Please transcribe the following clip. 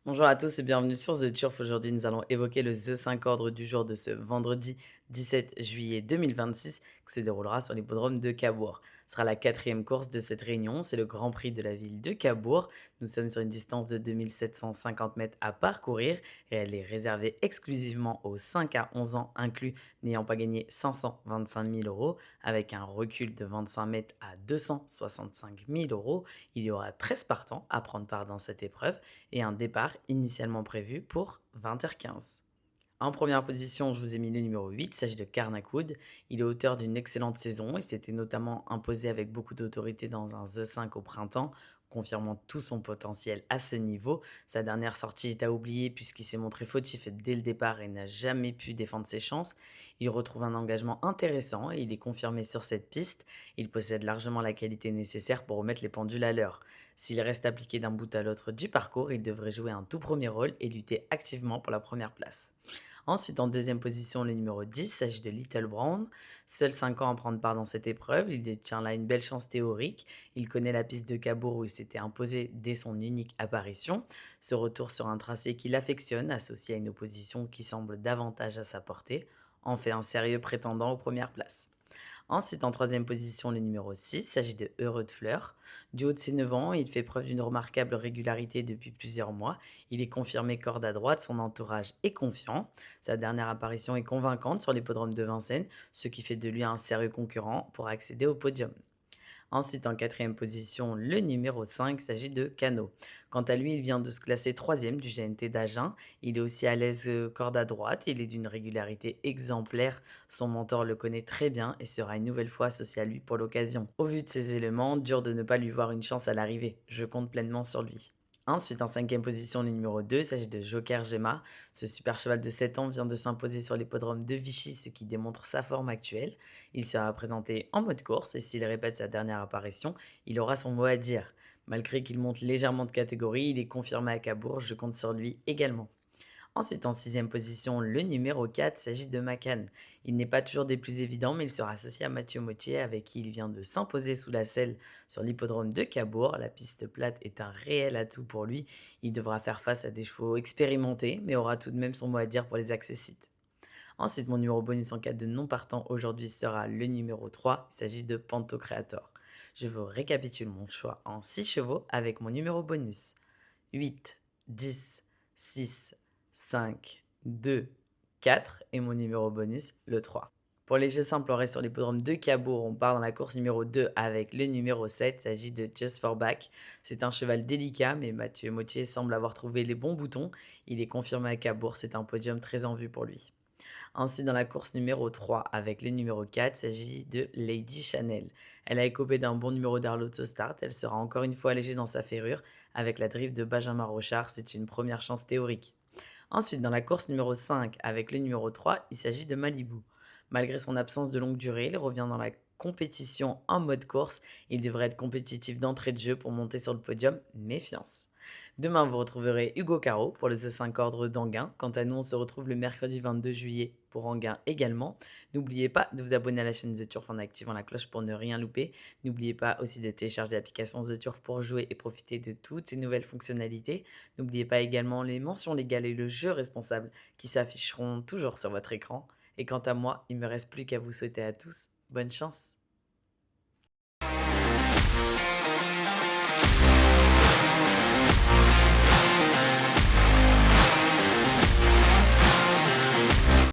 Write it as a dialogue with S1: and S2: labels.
S1: Bonjour à tous et bienvenue sur The Turf. Aujourd'hui, nous allons évoquer le The 5 ordre du jour de ce vendredi 17 juillet 2026 qui se déroulera sur l'hippodrome de Cabourg. Ce sera la quatrième course de cette réunion, c'est le Grand Prix de la ville de Cabourg. Nous sommes sur une distance de 2750 mètres à parcourir et elle est réservée exclusivement aux 5 à 11 ans inclus n'ayant pas gagné 525 000 euros avec un recul de 25 mètres à 265 000 euros. Il y aura 13 partants à prendre part dans cette épreuve et un départ initialement prévu pour 20h15. En première position, je vous ai mis le numéro 8, il s'agit de Carnacoud. Il est auteur d'une excellente saison, il s'était notamment imposé avec beaucoup d'autorité dans un The 5 au printemps, confirmant tout son potentiel à ce niveau. Sa dernière sortie est à oublier puisqu'il s'est montré fautif dès le départ et n'a jamais pu défendre ses chances. Il retrouve un engagement intéressant et il est confirmé sur cette piste. Il possède largement la qualité nécessaire pour remettre les pendules à l'heure. S'il reste appliqué d'un bout à l'autre du parcours, il devrait jouer un tout premier rôle et lutter activement pour la première place. Ensuite, en deuxième position, le numéro 10, il s'agit de Little Brown. Seul 5 ans à prendre part dans cette épreuve, il détient là une belle chance théorique. Il connaît la piste de Cabourg où il s'était imposé dès son unique apparition. Ce retour sur un tracé qu'il affectionne, associé à une opposition qui semble davantage à sa portée, en fait un sérieux prétendant aux premières places. Ensuite, en troisième position, le numéro 6, il s'agit de Heureux de Fleur. Du haut de ses 9 ans, il fait preuve d'une remarquable régularité depuis plusieurs mois. Il est confirmé corde à droite, son entourage est confiant. Sa dernière apparition est convaincante sur l'hippodrome de Vincennes, ce qui fait de lui un sérieux concurrent pour accéder au podium. Ensuite, en quatrième position, le numéro 5 s'agit de Cano. Quant à lui, il vient de se classer troisième du GNT d'Agen. Il est aussi à l'aise corde à droite. Il est d'une régularité exemplaire. Son mentor le connaît très bien et sera une nouvelle fois associé à lui pour l'occasion. Au vu de ces éléments, dur de ne pas lui voir une chance à l'arrivée. Je compte pleinement sur lui. Ensuite, en cinquième position, le numéro 2, il s'agit de Joker Gemma. Ce super cheval de 7 ans vient de s'imposer sur l'hippodrome de Vichy, ce qui démontre sa forme actuelle. Il sera présenté en mode course et s'il répète sa dernière apparition, il aura son mot à dire. Malgré qu'il monte légèrement de catégorie, il est confirmé à Cabourg, je compte sur lui également. Ensuite, en sixième position, le numéro 4 s'agit de Macan. Il n'est pas toujours des plus évidents, mais il sera associé à Mathieu Mottier, avec qui il vient de s'imposer sous la selle sur l'hippodrome de Cabourg. La piste plate est un réel atout pour lui. Il devra faire face à des chevaux expérimentés, mais aura tout de même son mot à dire pour les accessites. Ensuite, mon numéro bonus en cas de non partant aujourd'hui sera le numéro 3. Il s'agit de Pantocréator. Je vous récapitule mon choix en 6 chevaux avec mon numéro bonus. 8, 10, 6, 5, 2, 4 et mon numéro bonus, le 3. Pour les jeux simples, on reste sur l'hippodrome de Cabourg. On part dans la course numéro 2 avec le numéro 7. Il s'agit de Just for Back. C'est un cheval délicat, mais Mathieu Mottier semble avoir trouvé les bons boutons. Il est confirmé à Cabourg. C'est un podium très en vue pour lui. Ensuite, dans la course numéro 3, avec le numéro 4, il s'agit de Lady Chanel. Elle a écopé d'un bon numéro d'Arlotto Start. Elle sera encore une fois allégée dans sa ferrure. Avec la drift de Benjamin Rochard, c'est une première chance théorique. Ensuite, dans la course numéro 5, avec le numéro 3, il s'agit de Malibu. Malgré son absence de longue durée, il revient dans la compétition en mode course. Il devrait être compétitif d'entrée de jeu pour monter sur le podium. Méfiance. Demain, vous retrouverez Hugo Caro pour le The 5 ordre d'Anguin. Quant à nous, on se retrouve le mercredi 22 juillet pour Anguin également. N'oubliez pas de vous abonner à la chaîne The Turf en activant la cloche pour ne rien louper. N'oubliez pas aussi de télécharger l'application The Turf pour jouer et profiter de toutes ces nouvelles fonctionnalités. N'oubliez pas également les mentions légales et le jeu responsable qui s'afficheront toujours sur votre écran. Et quant à moi, il ne me reste plus qu'à vous souhaiter à tous bonne chance.